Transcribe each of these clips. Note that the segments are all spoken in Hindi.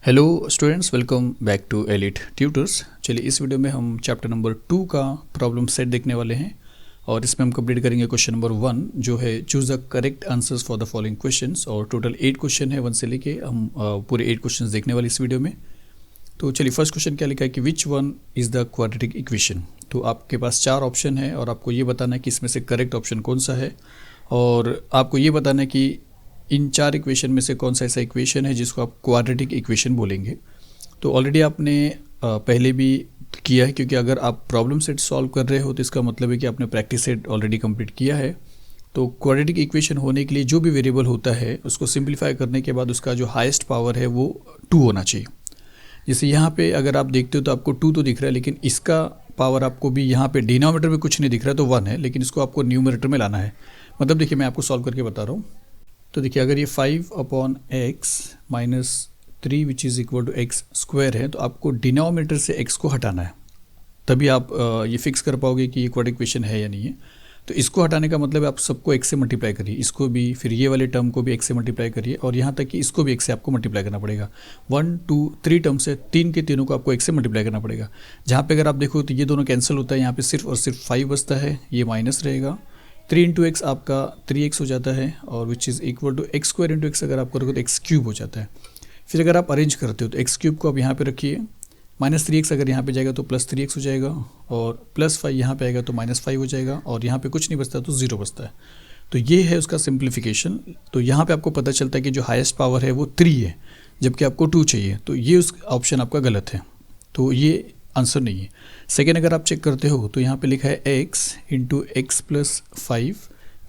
Hello students, welcome back to Elite Tutors. चलिए इस वीडियो में हम चैप्टर नंबर 2 का प्रॉब्लम सेट देखने वाले हैं और इसमें हम कंप्लीट करेंगे क्वेश्चन नंबर 1 जो है choose the correct answers for the following questions. और टोटल 8 क्वेश्चन है 1 से लेके हम पूरे 8 क्वेश्चंस देखने वाले इस वीडियो में। तो चलिए फर्स्ट क्वेश्चन क्या लिखा है कि which one is the quadratic equation. तो आपके पास 4 ऑप्शन है और आपको ये बताना है कि इसमें से करेक्ट ऑप्शन कौन सा है और आपको ये बताना है कि इन 4 इक्वेशन में से कौन सा ऐसा इक्वेशन है जिसको आप क्वाड्रेटिक इक्वेशन बोलेंगे। तो ऑलरेडी आपने पहले भी किया है, क्योंकि अगर आप प्रॉब्लम सेट सॉल्व कर रहे हो तो इसका मतलब है कि आपने प्रैक्टिस सेट ऑलरेडी कंप्लीट किया है। तो क्वाड्रेटिक इक्वेशन होने के लिए जो भी वेरिएबल होता है उसको सिंप्लीफाई करने के बाद उसका जो हाईएस्ट पावर है वो 2 होना चाहिए। जैसे यहाँ पे अगर आप देखते हो तो आपको 2 तो दिख रहा है, लेकिन इसका पावर आपको भी यहाँ पे डिनोमिनेटर में कुछ नहीं दिख रहा है तो 1 है, लेकिन इसको आपको न्यूमरेटर में लाना है। मतलब देखिए मैं आपको सॉल्व करके बता रहा हूँ। तो देखिए अगर ये 5/x minus 3 which is equal to x square है तो आपको डिनोमिनेटर से x को हटाना है, तभी आप ये फिक्स कर पाओगे कि ये क्वाड्रेटिक इक्वेशन है या नहीं है। तो इसको हटाने का मतलब है आप सबको x से मल्टीप्लाई करिए, इसको भी, फिर ये वाले टर्म को भी x से मल्टीप्लाई करिए और यहाँ तक कि इसको भी x से आपको मल्टीप्लाई करना पड़ेगा। 1 2 3 टर्म्स है, 3 के तीनों को आपको x से मल्टीप्लाई करना पड़ेगा। जहाँ पे अगर आप देखो तो ये दोनों कैंसिल होता है, यहाँ पे सिर्फ और सिर्फ 5 बचता है, ये माइनस रहेगा। 3 इंटू एक्स आपका 3x हो जाता है और which is equal to x square into x अगर आप करोगे तो एक्स क्यूब हो जाता है। फिर अगर आप अरेंज करते हो तो एक्स क्यूब को आप यहाँ पे रखिए, माइनस 3x अगर यहाँ पे जाएगा तो प्लस 3x हो जाएगा और प्लस 5 यहाँ पे आएगा तो माइनस 5 हो जाएगा और यहाँ पे कुछ नहीं बचता तो 0 बचता है। तो ये है उसका सिंप्लीफिकेशन। तो यहाँ पे आपको पता चलता है कि जो हाईएस्ट पावर है वो 3 है जबकि आपको 2 चाहिए, तो ये उस ऑप्शन आपका गलत है, तो ये आंसर नहीं है। सेकेंड अगर आप चेक करते हो तो यहाँ पे लिखा है x into x plus 5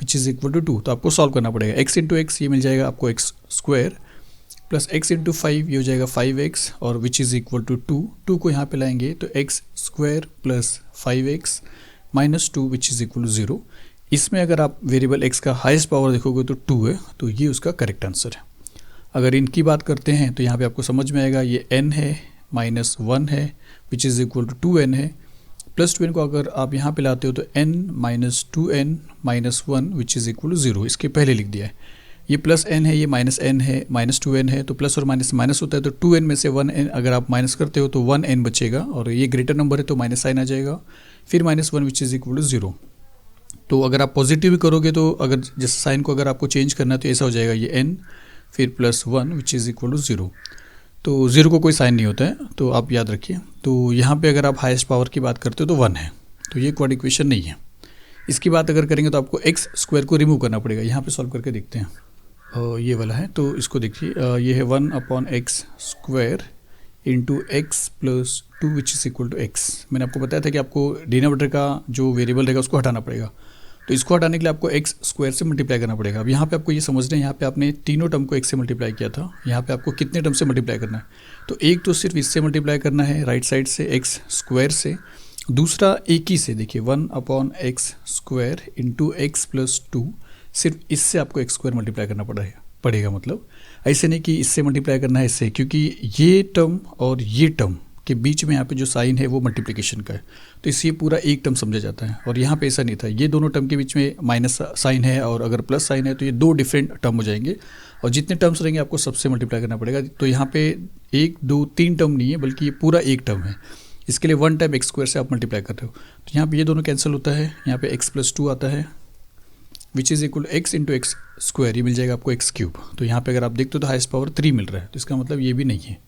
which is equal to 2, तो आपको सॉल्व करना पड़ेगा। x इंटू एक्स ये मिल जाएगा आपको x square plus x into 5 ये हो जाएगा 5x और विच इज़ इक्वल टू 2 को यहाँ पे लाएंगे तो x square plus 5x minus 2 which is equal to 0। इसमें अगर आप वेरिएबल x का हाईएस्ट पावर देखोगे तो 2 है, तो ये उसका करेक्ट आंसर है। अगर इनकी बात करते हैं तो यहाँ पे आपको समझ में आएगा ये n है माइनस 1 है विच इज़ इक्वल टू 2n है, प्लस 2n को अगर आप यहाँ पे लाते हो तो n minus 2n minus 1 which is equal to 0, इसके पहले लिख दिया है। ये प्लस n है, ये माइनस n है, माइनस 2n है, तो प्लस और माइनस माइनस होता है तो 2n में से 1n अगर आप माइनस करते हो तो 1n बचेगा और ये ग्रेटर नंबर है तो माइनस साइन आ जाएगा, फिर minus 1 which is equal to 0। तो अगर आप पॉजिटिव भी करोगे तो अगर जैसे साइन को अगर आपको चेंज करना है तो ऐसा हो जाएगा ये n फिर plus 1 which is equal to 0। तो 0 को कोई साइन नहीं होता है, तो आप याद रखिए। तो यहाँ पे अगर आप हाईएस्ट पावर की बात करते हो तो 1 है, तो ये क्वाड्रेटिक इक्वेशन नहीं है। इसकी बात अगर करेंगे तो आपको एक्स स्क्वायर को रिमूव करना पड़ेगा। यहाँ पे सॉल्व करके देखते हैं, ये वाला है तो इसको देखिए, ये है 1/x square into x plus 2 which is equal to x. मैंने आपको बताया था कि आपको डिनोमिनेटर का जो वेरिएबल रहेगा उसको हटाना पड़ेगा, तो इसको हटाने के लिए आपको एक्स स्क्वायर से मल्टीप्लाई करना पड़ेगा। अब यहाँ पे आपको ये समझना है, यहाँ पे आपने तीनों टर्म को x से मल्टीप्लाई किया था, यहाँ पे आपको कितने टर्म से मल्टीप्लाई करना है, तो एक तो सिर्फ इससे मल्टीप्लाई करना है राइट साइड से एक्स स्क्वायर से, दूसरा एक ही से, देखिए 1/x square into x plus 2, सिर्फ इससे आपको एक्स स्क्वायर मल्टीप्लाई करना पड़ेगा। मतलब ऐसे नहीं कि इससे मल्टीप्लाई करना है इससे, क्योंकि ये टर्म और ये टर्म के बीच में यहाँ पे जो साइन है वो मल्टीप्लिकेशन का है, तो इससे पूरा एक टर्म समझा जाता है। और यहाँ पे ऐसा नहीं था, ये दोनों टर्म के बीच में माइनस साइन है और अगर प्लस साइन है तो ये 2 डिफरेंट टर्म हो जाएंगे और जितने टर्म्स रहेंगे आपको सबसे मल्टीप्लाई करना पड़ेगा। तो यहाँ पे 1 2 3 टर्म नहीं है बल्कि ये पूरा एक टर्म है, इसके लिए 1 टाइम एक्स स्क्वायर से आप मल्टीप्लाई कर रहे हो। तो यहाँ पर ये दोनों कैंसिल होता है, यहाँ पर एक्स प्लस 2 आता है विच is equal x into x square, ये मिल जाएगा आपको एक्स क्यूब। तो यहाँ पे अगर आप देखते हो तो हाईएस्ट पावर 3 मिल रहा है, तो इसका मतलब ये भी नहीं है,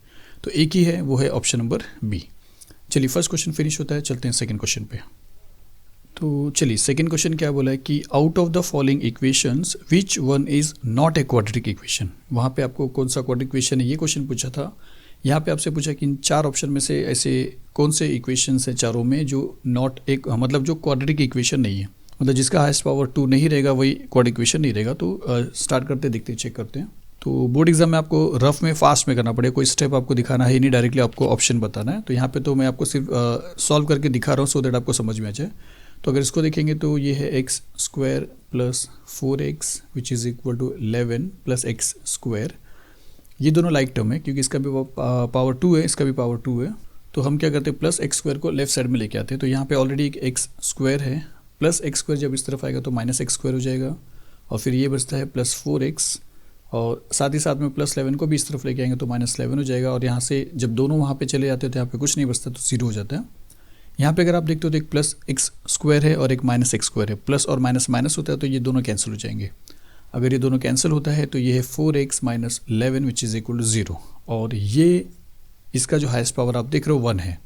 तो एक ही है, वो है ऑप्शन नंबर बी। चलिए फर्स्ट क्वेश्चन फिनिश होता है, चलते हैं सेकंड क्वेश्चन पे। तो चलिए सेकंड क्वेश्चन क्या बोला है कि out of the following equations which one is not a quadratic equation. वहाँ पे आपको कौन सा क्वाड्रेटिक इक्वेशन है ये क्वेश्चन पूछा था। यहाँ पे आपसे पूछा कि इन 4 ऑप्शन में से ऐसे कौन से इक्वेशंस है चारों में जो नॉट एक, मतलब जो क्वाड्रेटिक इक्वेशन नहीं है, मतलब जिसका हाईएस्ट पावर 2 नहीं रहेगा वही क्वाड्रेटिक इक्वेशन नहीं रहेगा। तो स्टार्ट करते देखते हैं, चेक करते हैं। तो बोर्ड एग्जाम में आपको रफ में फास्ट में करना पड़ेगा, कोई स्टेप आपको दिखाना है नहीं, डायरेक्टली आपको ऑप्शन बताना है। तो यहाँ पे तो मैं आपको सिर्फ सॉल्व करके दिखा रहा हूँ सो दैट आपको समझ में आ जाए। तो अगर इसको देखेंगे तो ये है x square plus 4x which is equal to 11 plus x square. ये दोनों लाइक टर्म है क्योंकि इसका भी पावर 2 है, इसका भी पावर 2 है। तो हम क्या करते हैं, प्लस एक्स स्क्वायर को लेफ्ट साइड में लेके आते हैं। तो यहाँ पे ऑलरेडी एक एक्स स्क्वायर है, प्लस एक्स स्क्वायर जब इस तरफ आएगा तो माइनस एक्स स्क्वायर हो जाएगा और फिर ये बचता है प्लस 4x और साथ ही साथ में +11 को भी इस तरफ लेके आएंगे तो -11 हो जाएगा, और यहाँ से जब दोनों वहाँ पे चले जाते हैं तो यहाँ पे कुछ नहीं बचता, तो 0 हो जाता है। यहाँ पे अगर आप देखते हो तो एक +x² है और एक -x² है, प्लस और माइनस माइनस होता है तो ये दोनों कैंसिल हो जाएंगे। अगर ये दोनों कैंसिल होता है तो ये है 4x - 11 which is equal to 0, और ये इसका जो हाईएस्ट पावर आप देख रहे हो 1 है,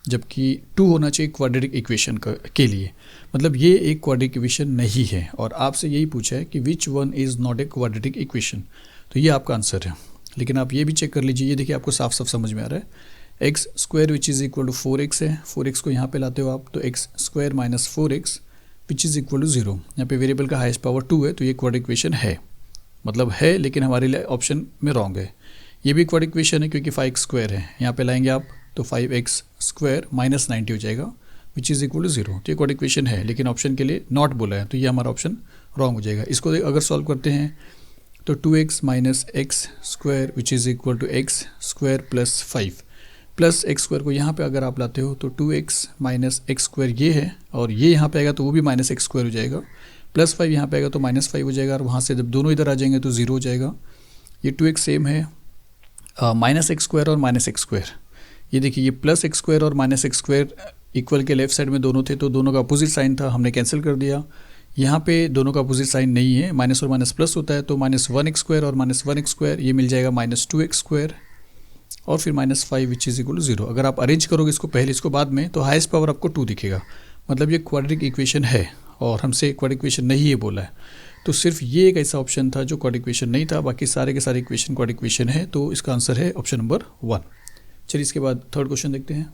जबकि 2 होना चाहिए क्वाड्रेटिक इक्वेशन के लिए। मतलब ये एक क्वाड्रेटिक इक्वेशन नहीं है, और आपसे यही पूछा है कि which one is not a quadratic equation, तो ये आपका आंसर है। लेकिन आप ये भी चेक कर लीजिए, ये देखिए आपको साफ साफ समझ में आ रहा है। x² which is equal to 4x है, 4x को यहाँ पे लाते हो आप तो x² - 4x which is equal to 0। यहाँ पे वेरिएबल का हाईएस्ट पावर 2 है, तो ये क्वाड्रेटिक इक्वेशन है, मतलब है, लेकिन हमारे लिए ऑप्शन में रॉन्ग है। ये भी क्वाड्रेटिक इक्वेशन है क्योंकि 5² है, यहाँ पे लाएंगे आप तो 5x² - 90 हो जाएगा विच इज़ इक्वल टू 0। तो ये क्वाड्रेटिक इक्वेशन है, लेकिन ऑप्शन के लिए नॉट बोला है, तो ये हमारा ऑप्शन रॉन्ग हो जाएगा। इसको अगर सॉल्व करते हैं तो 2x - x² which is equal to x² + 5 plus x² को यहाँ पे अगर आप लाते हो तो 2x - x² ये है, और ये यहाँ पे आएगा तो वो भी -x² हो जाएगा, +5 यहाँ पे आएगा तो -5 हो जाएगा, और वहाँ से जब दोनों इधर आ जाएंगे तो 0 हो जाएगा। ये 2x सेम है, -x² और -x², ये देखिए ये +x² और -x² इक्वल के लेफ्ट साइड में दोनों थे, तो दोनों का अपोजिट साइन था, हमने कैंसिल कर दिया। यहाँ पे दोनों का अपोजिट साइन नहीं है, माइनस और माइनस प्लस होता है, तो -1x² और -1x² ये मिल जाएगा -2x² और फिर -5 विच इज़ इक्वल टू 0। अगर आप अरेंज करोगे इसको पहले इसको बाद में तो हाईएस्ट पावर आपको 2 दिखेगा, मतलब ये क्वाड्रेटिक इक्वेशन है, और हमसे क्वाड्रेटिक इक्वेशन नहीं है बोला है। तो सिर्फ ये एक ऐसा ऑप्शन था जो क्वाड्रेटिक इक्वेशन नहीं था, बाकी सारे के सारे इक्वेशन क्वाड्रेटिक इक्वेशन है, तो इसका आंसर है ऑप्शन नंबर 1। चलिए इसके बाद थर्ड क्वेश्चन देखते हैं।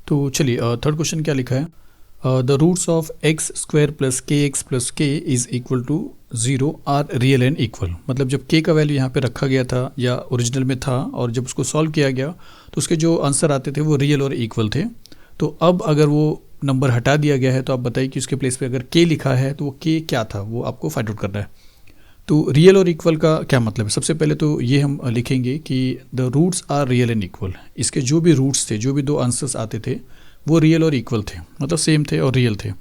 तो चलिए थर्ड क्वेश्चन क्या लिखा है, the roots of x² + kx + k is equal to 0 are real and equal. मतलब जब k का वैल्यू यहाँ पे रखा गया था या ओरिजिनल में था, और जब उसको सॉल्व किया गया तो उसके जो आंसर आते थे वो रियल और इक्वल थे। तो अब अगर वो नंबर हटा दिया गया है तो आप बताइए कि उसके प्लेस पे अगर k लिखा है तो वो k क्या था, वो आपको फाइंड आउट करना है। तो रियल और इक्वल का क्या मतलब है, सबसे पहले तो ये हम लिखेंगे कि the roots are real and equal. इसके जो भी रूट्स थे, जो भी दो आंसर्स आते थे वो रियल और इक्वल थे, मतलब सेम थे और रियल थे।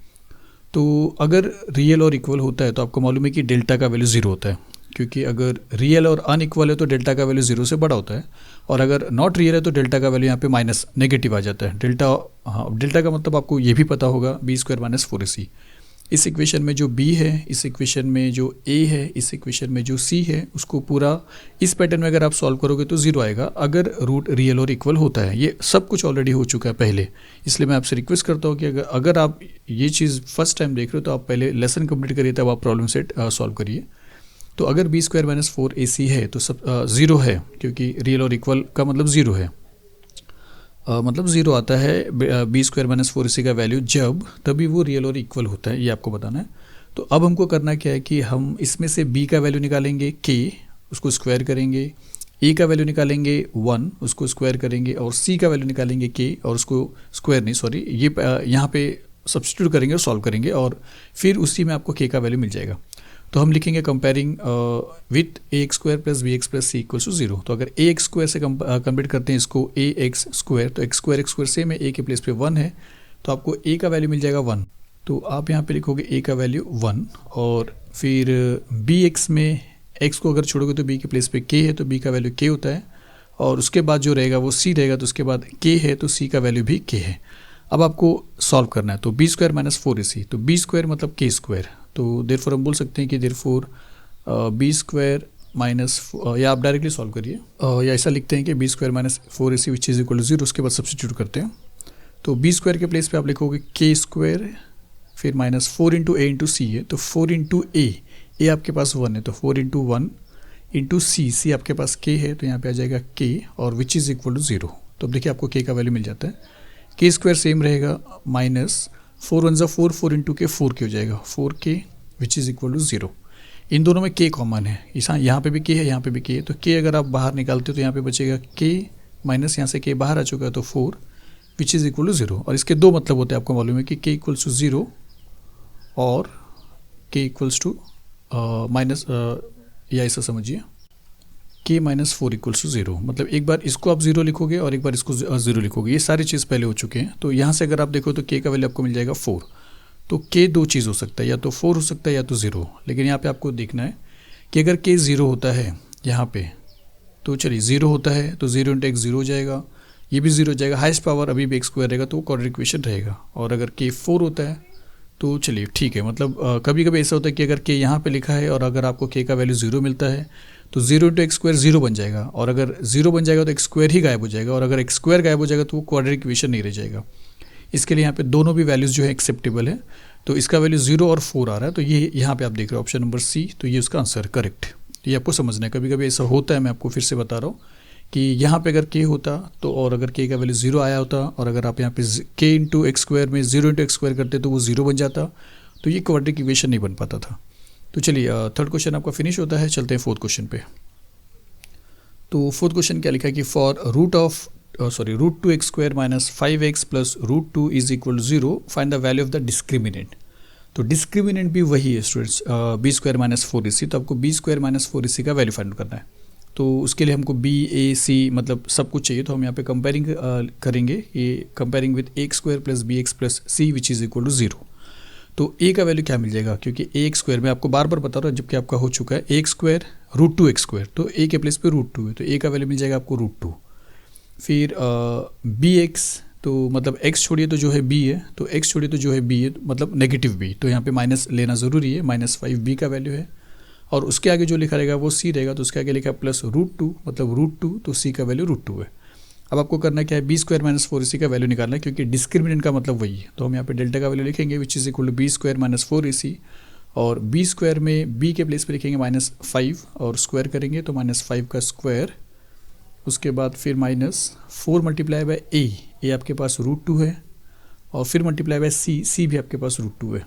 तो अगर रियल और इक्वल होता है तो आपको मालूम है कि डेल्टा का वैल्यू 0 होता है, क्योंकि अगर रियल और अनइक्वल है तो डेल्टा का वैल्यू 0 से बड़ा होता है, और अगर नॉट रियल है तो डेल्टा का वैल्यू यहाँ पे माइनस नेगेटिव आ जाता है। डेल्टा का मतलब आपको ये भी पता होगा, b² - 4ac। इस इक्वेशन में जो b है, इस इक्वेशन में जो a है, इस इक्वेशन में जो c है, उसको पूरा इस पैटर्न में अगर आप सॉल्व करोगे तो 0 आएगा अगर रूट रियल और इक्वल होता है। ये सब कुछ ऑलरेडी हो चुका है पहले, इसलिए मैं आपसे रिक्वेस्ट करता हूँ कि अगर आप ये चीज़ फर्स्ट टाइम देख रहे हो तो आप पहले लेसन कंप्लीट करिए, तब आप प्रॉब्लम सेट सॉल्व करिए। तो अगर b² - 4ac है तो सब 0 है, क्योंकि रियल और इक्वल का मतलब 0 है, मतलब 0 आता है b² - 4ac का वैल्यू जब तभी वो रियल और इक्वल होता है, ये आपको बताना है। तो अब हमको करना क्या है कि हम इसमें से b का वैल्यू निकालेंगे k, उसको स्क्वायर करेंगे, a का वैल्यू निकालेंगे 1, उसको स्क्वायर करेंगे, और c का वैल्यू निकालेंगे k और उसको स्क्वायर नहीं सॉरी ये यहाँ पे सब्स्टिट्यूट करेंगे और सॉल्व करेंगे, और फिर उसी में आपको k का वैल्यू मिल जाएगा। तो हम लिखेंगे comparing with ax² + bx + c = 0। तो अगर ax² से कंपेयर करते हैं इसको ax², तो x² सेम है, a के प्लेस पे 1 है, तो आपको a का वैल्यू मिल जाएगा 1। तो आप यहाँ पे लिखोगे a का वैल्यू 1, और फिर bx में x को अगर छोड़ोगे तो b के प्लेस पे k है, तो b का वैल्यू k होता है, और उसके बाद जो रहेगा वो c रहेगा, तो उसके बाद k है तो c का वैल्यू भी k है। अब आपको सॉल्व करना है, तो b² - 4ac, तो b² मतलब k², तो देयरफॉर हम बोल सकते हैं कि देयरफॉर b² - या आप डायरेक्टली सॉल्व करिए, या ऐसा लिखते हैं कि b² - 4ac which is equal to 0, उसके बाद सब्स्टिट्यूट करते हैं। तो b² के प्लेस पे आप लिखोगे k², फिर -4 × a × c है, तो 4 × a आपके पास 1 है, तो 4 × 1 × c आपके पास k है, तो यहाँ पे आ जाएगा k और विच इज़ इक्वल टू 0। तो अब देखिए आपको k का वैल्यू मिल जाता है, k² सेम रहेगा, -4 × 4, 4 × k 4k हो जाएगा, 4k which is equal to 0। इन दोनों में k कॉमन है, यहाँ पे भी k है, यहाँ पे भी k है, तो k अगर आप बाहर निकालते हो तो यहाँ पे बचेगा k माइनस यहाँ से k बाहर आ चुका है, तो 4 विच इज़ इक्वल टू 0। और इसके दो मतलब होते हैं, आपको मालूम है कि k इक्वल्स टू 0 और k इक्वल्स टू माइनस, या ऐसा समझिए k - 4 = 0। मतलब एक बार इसको आप 0 लिखोगे और एक बार इसको 0 लिखोगे, ये सारी चीज़ पहले हो चुके हैं। तो यहाँ से अगर आप देखो तो k का वैल्यू आपको मिल जाएगा 4। तो k दो चीज़ हो सकता है, या तो 4 हो सकता है या तो 0। लेकिन यहाँ पे आपको देखना है कि अगर k 0 होता है यहाँ पे, तो चलिए 0 होता है तो 0 इंटू एक्स 0 हो जाएगा, ये भी 0 हो जाएगा, हाईएस्ट पावर अभी भी एक्स स्क्वायर रहेगा तो क्वाड्रेटिक इक्वेशन रहेगा। और अगर k 4 होता है तो चलिए ठीक है, मतलब कभी कभी ऐसा होता है कि अगर k यहाँ पे लिखा है और अगर आपको k का वैल्यू 0 मिलता है तो 0 इंटू एक्स स्क्वायर 0 बन जाएगा, और अगर 0 बन जाएगा तो एक्स स्क्वायर ही गायब हो जाएगा, और अगर एक्स स्क्वायर गायब हो जाएगा तो वो क्वाड्रेटिक इक्वेशन नहीं रह जाएगा। इसके लिए यहाँ पे दोनों भी वैल्यूज़ जो है एक्सेप्टेबल है, तो इसका वैल्यू 0 और 4 आ रहा है, तो ये यहाँ पे आप देख रहे हो ऑप्शन नंबर सी, तो ये उसका आंसर करेक्ट। तो ये आपको समझना है, कभी कभी ऐसा होता है, मैं आपको फिर से बता रहा हूँ कि यहाँ पे अगर k होता तो, और अगर k का वैल्यू 0 आया होता, और अगर आप यहाँ पे k इंटू एक्स स्क्वायर में 0 इंटू एक्स स्क्वायर करते तो वो 0 बन जाता, तो ये क्वाड्रेटिक इक्वेशन नहीं बन पाता था। तो चलिए थर्ड क्वेश्चन आपका फिनिश होता है, चलते हैं फोर्थ क्वेश्चन पे। तो फोर्थ क्वेश्चन क्या लिखा है कि for root 2 x square minus 5x plus root 2 is equal 0 find the value of the discriminant. तो डिस्क्रिमिनेंट भी वही है students, B square minus 4ac, तो आपको बी स्क्वायर माइनस 4ac का वैल्यू फाइंड करना है। तो उसके लिए हमको बी ए सी मतलब सब कुछ चाहिए, तो हम यहाँ पे कंपेयरिंग करेंगे, ये comparing with x square plus b x plus c which is equal to 0। तो ए का वैल्यू क्या मिल जाएगा, क्योंकि ए एक्स स्क्वायर मैं आपको बार बार बता रहा हूँ जबकि आपका हो चुका है x square root 2 x square, तो ए के प्लेस पे रूट 2 है, तो ए का वैल्यू मिल जाएगा आपको रूट 2। फिर बी एक्स, तो मतलब x छोड़िए तो जो है b है, तो x छोड़िए तो जो है b है, मतलब नेगेटिव b, तो यहाँ पे माइनस लेना ज़रूरी है, -5b का वैल्यू है, और उसके आगे जो लिखा रहेगा वो c रहेगा, तो उसके आगे लिखा है प्लस रूट 2, मतलब रूट 2, तो c का वैल्यू रूट 2 है। अब आपको करना क्या है, बी स्क्वायर माइनस 4ac का वैल्यू निकालना है, क्योंकि डिस्क्रिमिनेंट का मतलब वही है, तो हम यहाँ पे डेल्टा का वैल्यू लिखेंगे which is equal to b square minus 4ac, और बी स्क्वायर में b के प्लेस पे लिखेंगे -5 और स्क्वायर करेंगे तो -5 का स्क्वायर, उसके बाद फिर -4 मल्टीप्लाई बाय ए आपके पास रूट 2 है, और फिर मल्टीप्लाई बाय सी भी आपके पास रूट 2 है।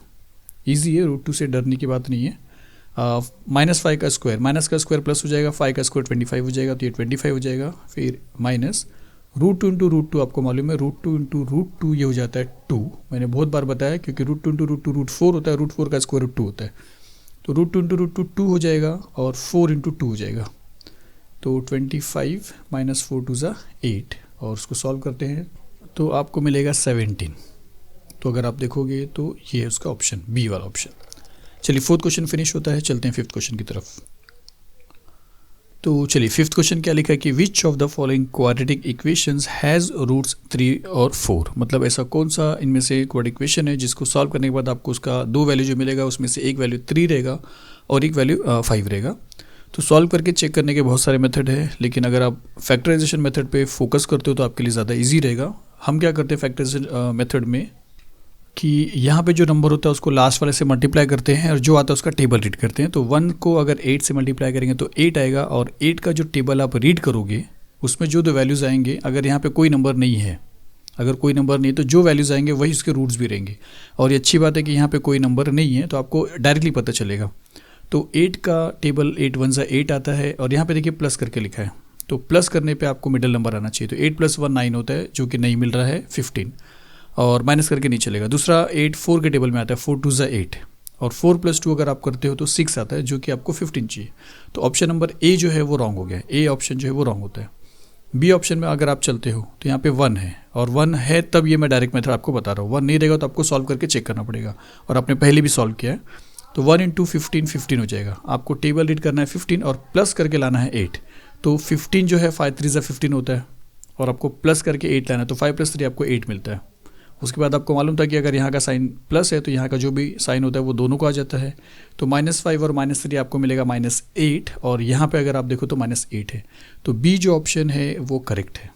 ईजी है, रूट 2 से डरने की बात नहीं है। -5 का स्क्वायर, माइनस का स्क्वायर प्लस हो जाएगा, 5 का स्क्वायर 25 हो जाएगा, तो ये 25 हो जाएगा, फिर माइनस रूट 2 इंटू रूट 2, आपको मालूम है रूट 2 इंटू रूट 2 ये हो जाता है 2, मैंने बहुत बार बताया, क्योंकि रूट 2 इंटू रूट 2 रूट 4 होता है, रूट 4 का स्क्वायर रूट 2 होता है, तो रूट 2 इंटू रूट 2 2 हो जाएगा, और 4 इंटू 2 हो जाएगा, तो 25 माइनस 4 टू ज़ा 8, और उसको सॉल्व करते हैं तो आपको मिलेगा 17। तो अगर आप देखोगे तो ये है उसका ऑप्शन बी वाला ऑप्शन। चलिए फोर्थ क्वेश्चन फिनिश होता है, चलते हैं फिफ्थ क्वेश्चन की तरफ। तो चलिए फिफ्थ क्वेश्चन क्या लिखा है कि which of the following quadratic equations has roots 3 और 4, मतलब ऐसा कौन सा इनमें से क्वाड्रेटिक इक्वेशन है जिसको सॉल्व करने के बाद आपको उसका दो वैल्यू जो मिलेगा उसमें से एक वैल्यू 3 रहेगा और एक वैल्यू 5 रहेगा। तो सॉल्व करके चेक करने के बहुत सारे मेथड है, लेकिन अगर आप फैक्टराइजेशन मेथड पे फोकस करते हो तो आपके लिए ज़्यादा इजी रहेगा। हम क्या करते हैं फैक्टराइजेशन मेथड में कि यहाँ पे जो नंबर होता है उसको लास्ट वाले से मल्टीप्लाई करते हैं और जो आता है उसका टेबल रीड करते हैं। तो 1 को अगर 8 से मल्टीप्लाई करेंगे तो 8 आएगा, और 8 का जो टेबल आप रीड करोगे उसमें जो दो वैल्यूज़ आएंगे, अगर यहाँ पे कोई नंबर नहीं है, अगर कोई नंबर नहीं है तो जो वैल्यूज़ आएंगे वही उसके रूट्स भी रहेंगे। और ये अच्छी बात है कि यहाँ पे कोई नंबर नहीं है तो आपको डायरेक्टली पता चलेगा। तो 8 का टेबल 8 1 8 आता है, और यहाँ पे देखिए प्लस करके लिखा है, तो प्लस करने पे आपको मिडिल नंबर आना चाहिए। तो 8 + 1 9 होता है, जो कि नहीं मिल रहा है 15, और माइनस करके नहीं चलेगा। दूसरा 8 4 के टेबल में आता है, 4 2 8, और 4 + 2 अगर आप करते हो तो 6 आता है, जो कि आपको 15 चाहिए। तो ऑप्शन नंबर ए जो है वो रॉन्ग हो गया, ए ऑप्शन जो है वो रॉन्ग होता है। बी ऑप्शन में अगर आप चलते हो तो यहाँ पे 1 है, और 1 है तब ये मैं डायरेक्ट मेथड आपको बता रहा हूँ। 1 नहीं रहेगा तो आपको सॉल्व करके चेक करना पड़ेगा, और आपने पहले भी सॉल्व किया है। तो 1 × 15 15 हो जाएगा। आपको टेबल रीड करना है 15 और प्लस करके लाना है 8। तो 15 जो है 5 3 15 होता है, और आपको प्लस करके 8 लाना है, तो 5 + 3 आपको 8 मिलता है। उसके बाद आपको मालूम था कि अगर यहाँ का साइन प्लस है तो यहाँ का जो भी साइन होता है वो दोनों को आ जाता है। तो -5 और -3 आपको मिलेगा -8, और यहाँ पे अगर आप देखो तो -8 है। तो बी जो ऑप्शन है वो करेक्ट है।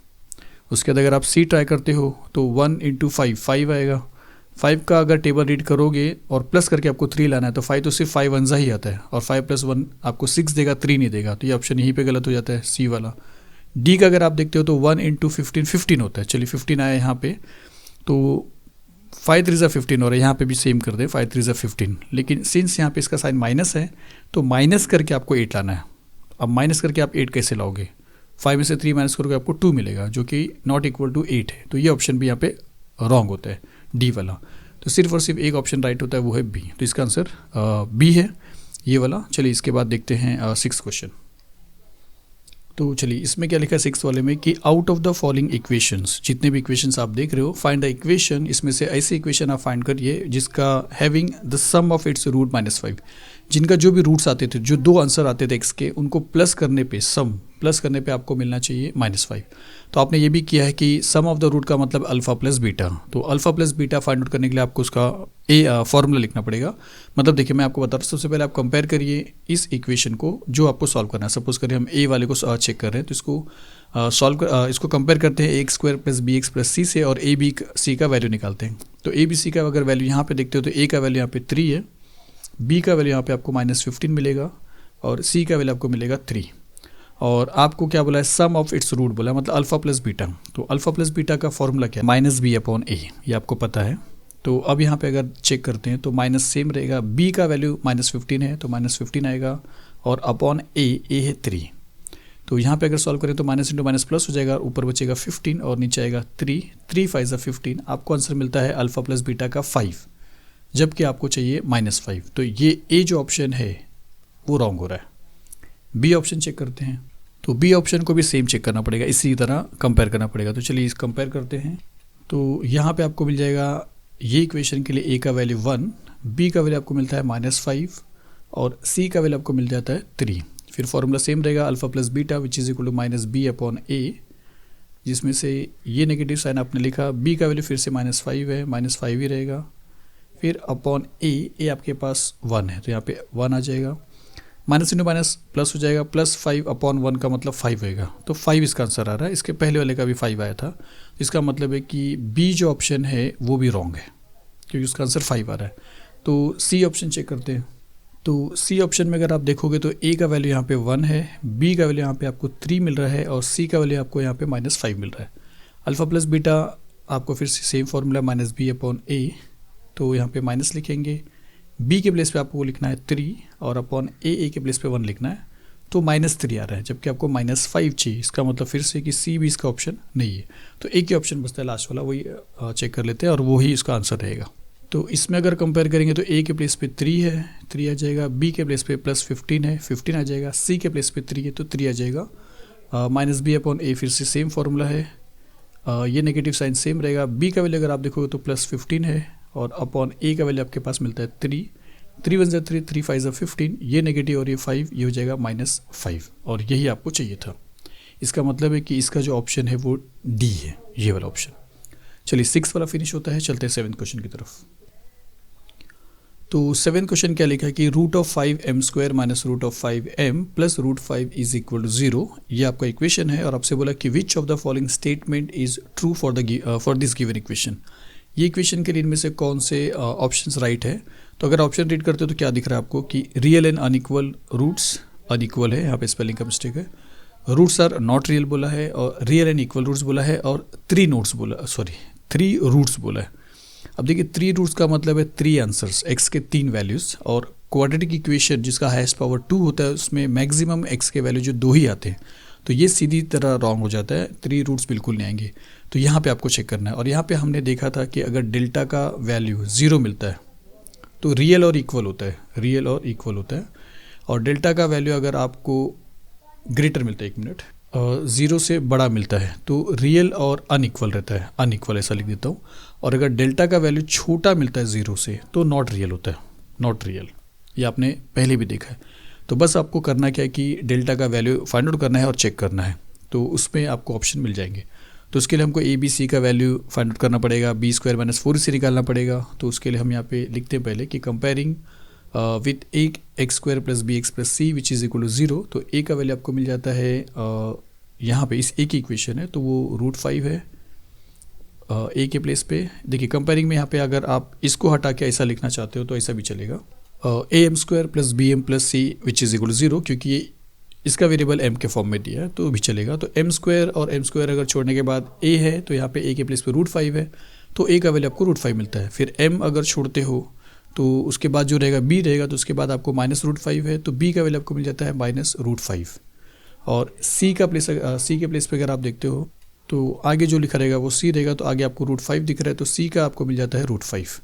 उसके बाद अगर आप सी ट्राई करते हो तो 1 × 5 5 आएगा। 5 का अगर टेबल रीड करोगे और प्लस करके आपको 3 लाना है, तो 5 तो सिर्फ 5 1 ही आता है, और 5 + 1 आपको 6 देगा, 3 नहीं देगा। तो ये ऑप्शन यहीं पे गलत हो जाता है, सी वाला। डी का अगर आप देखते हो तो 1 × 15 15 होता है। चलिए 15 आया यहाँ पे, तो 5 3 15, और यहाँ पे भी सेम कर दे 5 3 15, लेकिन सिंस यहाँ पे इसका साइन माइनस है तो माइनस करके आपको 8 लाना है। अब माइनस करके आप 8 कैसे लाओगे? 5 में से 3 माइनस करोगे आपको 2 मिलेगा, जो कि नॉट इक्वल टू 8 है। तो ये ऑप्शन भी यहाँ पे रॉन्ग होता है, डी वाला। तो सिर्फ और सिर्फ एक ऑप्शन राइट होता है, वो है बी। तो इसका आंसर बी है, ये वाला। चलिए इसके बाद देखते हैं 6th क्वेश्चन। तो चलिए इसमें क्या लिखा है 6 वाले में कि out of the following equations, जितने भी इक्वेशंस आप देख रहे हो, फाइंड द इक्वेशन, इसमें से ऐसे इक्वेशन आप फाइंड करिए जिसका having the sum of its root -5, जिनका जो भी रूट्स आते थे, जो 2 आंसर आते थे x के, उनको प्लस करने पे, सम प्लस करने पे आपको मिलना चाहिए -5। तो आपने ये भी किया है कि सम ऑफ द रूट का मतलब अल्फा प्लस बीटा, तो alpha plus beta find out करने के लिए आपको उसका फॉर्मूला लिखना पड़ेगा। मतलब देखिए मैं आपको बता रहा हूँ, सबसे पहले आप कंपेयर करिए इस इक्वेशन को जो आपको सॉल्व करना है। सपोज करिए हम ए वाले को चेक कर रहे हैं, तो इसको इसको कंपेयर करते हैं a² + bx + c से, और a b c का वैल्यू निकालते हैं। तो a b c का अगर वैल्यू यहाँ पे देखते हो तो a का वैल्यू यहाँ पे 3 है, b का वैल्यू यहाँ पे आपको -15 मिलेगा, और c का वैल्यू आपको मिलेगा 3। और आपको क्या बोला है, सम ऑफ इट्स रूट बोला है, मतलब अल्फा प्लस बीटा। तो अल्फा प्लस बीटा का फॉर्मूला क्या है, -b/a, ये आपको पता है। तो अब यहाँ पे अगर चेक करते हैं तो माइनस सेम रहेगा, b का वैल्यू -15 है तो -15 आएगा, और अपॉन a है 3। तो यहाँ पे अगर सॉल्व करें तो माइनस इंटू माइनस प्लस हो जाएगा, ऊपर बचेगा 15 और नीचे आएगा 3, 3 × 5 = 15। आपको आंसर मिलता है अल्फा प्लस बीटा का 5, जबकि आपको चाहिए -5। तो ये ए जो ऑप्शन है वो रॉन्ग हो रहा है। बी ऑप्शन चेक करते हैं, तो बी ऑप्शन को भी सेम चेक करना पड़ेगा, इसी तरह कंपेयर करना पड़ेगा। तो चलिए इस कंपेयर करते हैं। तो यहाँ पे आपको मिल जाएगा ये इक्वेशन के लिए ए का वैल्यू 1, बी का वैल्यू आपको मिलता है -5, और सी का वैल्यू आपको मिल जाता है 3। फिर फॉर्मूला सेम रहेगा, alpha plus beta which is equal to -b/a, जिसमें से ये नेगेटिव साइन आपने लिखा, b का वैल्यू फिर से -5 है, -5 ही रहेगा। फिर अपॉन a आपके पास 1 है तो यहाँ पे 1 आ जाएगा, माइनस इंटू माइनस प्लस हो जाएगा, +5 अपॉन 1 का मतलब 5 होएगा। तो 5 इसका आंसर आ रहा है। इसके पहले वाले का भी 5 आया था, इसका मतलब है कि बी जो ऑप्शन है वो भी रॉन्ग है, क्योंकि उसका आंसर 5 आ रहा है। तो सी ऑप्शन चेक करते हैं। तो सी ऑप्शन में अगर आप देखोगे तो ए का वैल्यू यहाँ पे 1 है, बी का वैल्यू यहाँ पे आपको 3 मिल रहा है, और सी का वैल्यू आपको यहाँ पे -5 मिल रहा है। अल्फा प्लस बीटा आपको फिर से सेम फॉर्मूला -b/a, तो यहाँ पे माइनस लिखेंगे, बी के प्लेस पे आपको लिखना है 3, और अपॉन ए के प्लेस पे 1 लिखना है, तो -3 आ रहा है, जबकि आपको -5 चाहिए। इसका मतलब फिर से कि सी भी इसका ऑप्शन नहीं है। तो एक ही ऑप्शन बचता है लास्ट वाला, वही चेक कर लेते हैं, और वही इसका आंसर रहेगा। तो इसमें अगर कंपेयर करेंगे तो ए के प्लेस पे 3 है, 3 आ जाएगा, बी के प्लेस पे +15 है, 15 आ जाएगा, सी के प्लेस पे 3 है तो 3 आ जाएगा, -b/a फिर से सेम फार्मूला है, ये नेगेटिव साइन सेम रहेगा। बी का वैल्यू अगर आप देखोगे तो +15 है, और अपॉन ए का वैल्यू आपके पास मिलता है 3, 3 × 1 = 3, 3 × 5 = 15, ये नेगेटिव और ये 5, ये हो जाएगा -5, और यही आपको चाहिए था। इसका मतलब है कि इसका जो ऑप्शन है वो डी है, ये वाला ऑप्शन। चलिए 6 वाला फिनिश होता है, चलते हैं 7th क्वेश्चन की तरफ। तो 7th क्वेश्चन क्या लिखा है कि √5m² - √5m + √5 = 0, ये आपका इक्वेशन है, और आपसे बोला कि which of the following statement is true for this given equation. ये इक्वेशन के लिए इनमें से कौन से ऑप्शंस राइट है। तो अगर ऑप्शन रीड करते हो तो क्या दिख रहा है आपको कि real and unequal roots, unequal है, यहाँ पे स्पेलिंग का मिस्टेक है, रूट्स आर नॉट रियल बोला है, और रियल एंड इक्वल रूट्स बोला है, और 3 रूट्स बोला है। अब देखिए 3 रूट्स का मतलब है 3 आंसर्स, x के 3 वैल्यूज़, और क्वाड्रेटिक इक्वेशन जिसका हाईएस्ट पावर 2 होता है उसमें मैक्सिमम x के वैल्यू जो 2 ही आते हैं, तो ये सीधी तरह रॉन्ग हो जाता है, 3 रूट्स बिल्कुल नहीं आएंगे। तो यहाँ पे आपको चेक करना है, और यहाँ पे हमने देखा था कि अगर डेल्टा का वैल्यू 0 मिलता है तो रियल और इक्वल होता है, और डेल्टा का वैल्यू अगर आपको ग्रेटर मिलता है, 1 मिनट, 0 से बड़ा मिलता है तो रियल और अनइक्वल रहता है, अनइक्वल ऐसा लिख देता हूँ। और अगर डेल्टा का वैल्यू छोटा मिलता है 0 से तो नॉट रियल होता है, नॉट रियल, ये आपने पहले भी देखा है। तो बस आपको करना क्या है कि डेल्टा का वैल्यू फाइंड आउट करना है और चेक करना है, तो उसमें आपको ऑप्शन मिल जाएंगे। तो उसके लिए हमको ABC का वैल्यू फाइंड आउट करना पड़ेगा, b² - 4ac निकालना पड़ेगा। तो उसके लिए हम यहाँ पे लिखते हैं पहले कि comparing with x² + bx + c which is equal to 0। तो a का वैल्यू आपको मिल जाता है, यहाँ पे इस a की इक्वेशन है तो वो √5 है, a के प्लेस पे। देखिए कंपेयरिंग में यहाँ पे अगर आप इसको हटा के ऐसा लिखना चाहते हो तो ऐसा भी चलेगा, am² + bm + c which is equal to 0, क्योंकि इसका वेरिएबल m के फॉर्म में दिया है तो भी चलेगा। तो m² और m² अगर छोड़ने के बाद a है तो यहाँ पे a के प्लेस पे √5 है, तो a का वैल्यू आपको √5 मिलता है। फिर m अगर छोड़ते हो तो उसके बाद जो रहेगा b रहेगा, तो उसके बाद आपको -√5 है, तो b का वैल्यू आपको मिल जाता है -√5। और c के प्लेस पे अगर आप देखते हो तो आगे जो लिखा रहेगा वो c रहेगा, तो आगे आपको √5 दिख रहा है तो c का आपको मिल जाता है √5।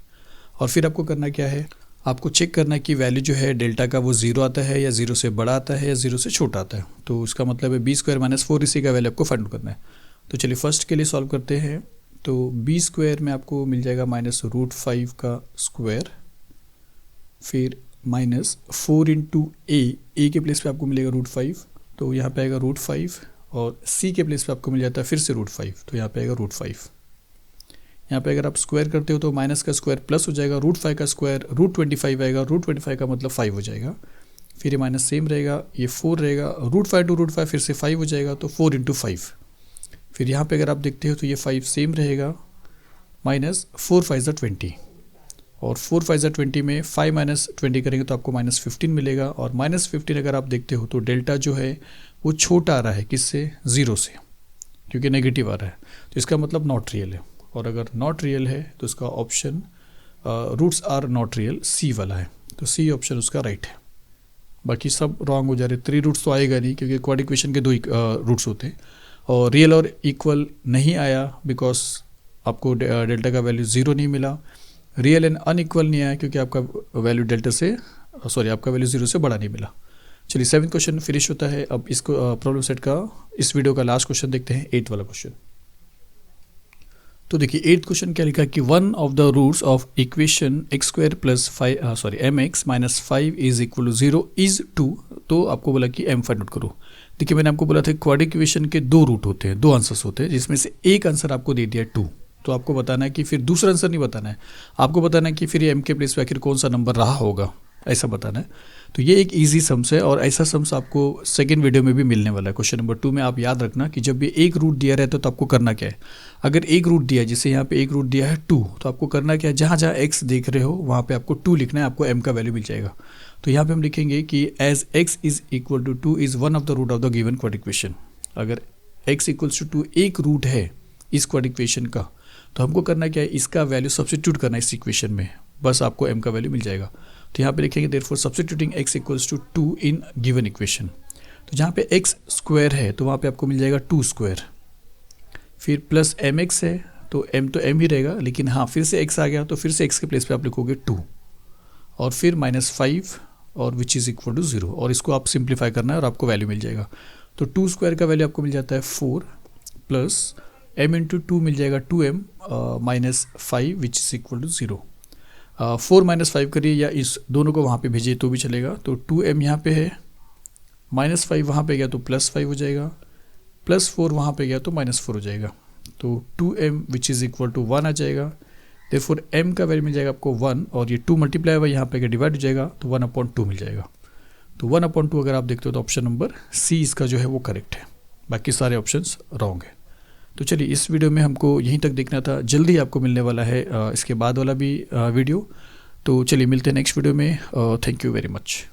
और फिर आपको करना क्या है, आपको चेक करना है कि वैल्यू जो है डेल्टा का वो 0 आता है या 0 से बड़ा आता है या 0 से छोटा आता है। तो इसका मतलब है बी स्क्वायर माइनस 4 इसी का वैल्यू आपको फाइंड आउट करना है। तो चलिए फर्स्ट के लिए सॉल्व करते हैं। तो बी स्क्वायर में आपको मिल जाएगा -√5 का स्क्वायर, फिर -4 इंटू ए के प्लेस पे आपको मिलेगा √5, तो यहाँ पे आएगा √5, और सी के प्लेस पे आपको मिल जाता है फिर से √5, तो यहाँ पे आएगा √5। यहाँ पे अगर आप स्क्वायर करते हो तो माइनस का स्क्वायर प्लस हो जाएगा, √5 का स्क्वायर √25 आएगा, √25 का मतलब 5 हो जाएगा, फिर ये माइनस सेम रहेगा, ये 4 रहेगा, √5 टू √5 फिर से 5 हो जाएगा, तो 4 इंटू 5। फिर यहाँ पे अगर आप देखते हो तो ये 5 सेम रहेगा, -4 5 20, और 4 5 20 में 5 माइनस 20 करेंगे तो आपको -15 मिलेगा, और -15 अगर आप देखते हो तो डेल्टा जो है वो छोटा आ रहा है किससे, 0 से, क्योंकि नेगेटिव आ रहा है, तो इसका मतलब नॉट रियल है। और अगर नॉट रियल है तो इसका option roots are not real C वाला है, तो सी ऑप्शन उसका राइट है। बाकी सब रॉन्ग हो जा रहे, 3 रूट्स तो आएगा नहीं क्योंकि क्वाड इक्वेशन के 2 रूट्स होते हैं, और रियल और इक्वल नहीं आया बिकॉज आपको डेल्टा का वैल्यू 0 नहीं मिला, रियल एंड अनइक्वल नहीं आया क्योंकि आपका वैल्यू डेल्टा से आपका वैल्यू 0 से बड़ा नहीं मिला। चलिए 7th क्वेश्चन फिनिश होता है। अब इसको प्रॉब्लम सेट का इस वीडियो का लास्ट क्वेश्चन देखते हैं, 8th वाला क्वेश्चन। तो देखिए 8th क्वेश्चन क्या लिखा कि one of the roots of equation x² plus mx minus 5 is equal to 0 is 2। तो आपको बोला कि m फाइंड आउट करो। देखिए मैंने आपको बोला था क्वाड इक्वेशन के 2 रूट होते हैं, 2 आंसर्स होते हैं, जिसमें से एक आंसर आपको दे दिया 2। तो आपको बताना है कि फिर दूसरा आंसर नहीं बताना है, आपको बताना है कि फिर ये m के प्लेस पे आखिर कौन सा नंबर रहा होगा, ऐसा बताना है। तो ये एक इजी सम्स है, और ऐसा सम्स आपको सेकंड वीडियो में भी मिलने वाला है। क्वेश्चन नंबर 2 में आप याद रखना कि जब भी एक रूट दिया रहता है तो आपको करना क्या है। अगर एक रूट दिया है, जैसे यहाँ पे एक रूट दिया है 2, तो आपको करना क्या है, जहाँ जहाँ x देख रहे हो वहाँ पे आपको 2 लिखना है, आपको m का वैल्यू मिल जाएगा। तो यहाँ पे हम लिखेंगे कि as x is equal to 2 is one of the root of the given quad equation. अगर x इक्वल्स टू 2 एक रूट है इस क्वाड इक्वेशन का, तो हमको करना क्या है, इसका वैल्यू सब्स्टिट्यूट करना है इस इक्वेशन में, बस आपको m का वैल्यू मिल जाएगा। तो यहाँ पे लिखेंगे therefore substituting x equals to 2 in given equation. तो जहाँ पे x स्क्वायर है तो वहाँ पे आपको मिल जाएगा 2 स्क्वायर, फिर प्लस mx है तो m तो m ही रहेगा, लेकिन हाँ फिर से x आ गया तो फिर से x के प्लेस पे आप लिखोगे 2, और फिर -5 और विच इज़ इक्वल टू 0, और इसको आप सिंप्लीफाई करना है और आपको वैल्यू मिल जाएगा। तो 2 स्क्वायर का वैल्यू आपको मिल जाता है 4, प्लस m इंटू 2 मिल जाएगा 2m -5 which is equal to 0। 4 -5 करिए या इस दोनों को वहाँ पे भेजिए तो भी चलेगा। तो 2m यहाँ पे है, -5 वहाँ पे गया तो +5 हो जाएगा, +4 वहाँ पे गया तो -4 हो जाएगा, तो 2m which is equal to 1 आ जाएगा। देयरफॉर m का वैल्यू मिल जाएगा आपको 1, और ये 2 मल्टीप्लाई हुआ यहाँ पे डिवाइड हो जाएगा तो 1/2 मिल जाएगा। तो 1/2 अगर आप देखते हो तो ऑप्शन नंबर सी इसका जो है वो करेक्ट है, बाकी सारे ऑप्शंस रॉन्ग है। तो चलिए इस वीडियो में हमको यहीं तक देखना था, जल्दी आपको मिलने वाला है इसके बाद वाला भी वीडियो। तो चलिए मिलते हैं नेक्स्ट वीडियो में। Thank you very much.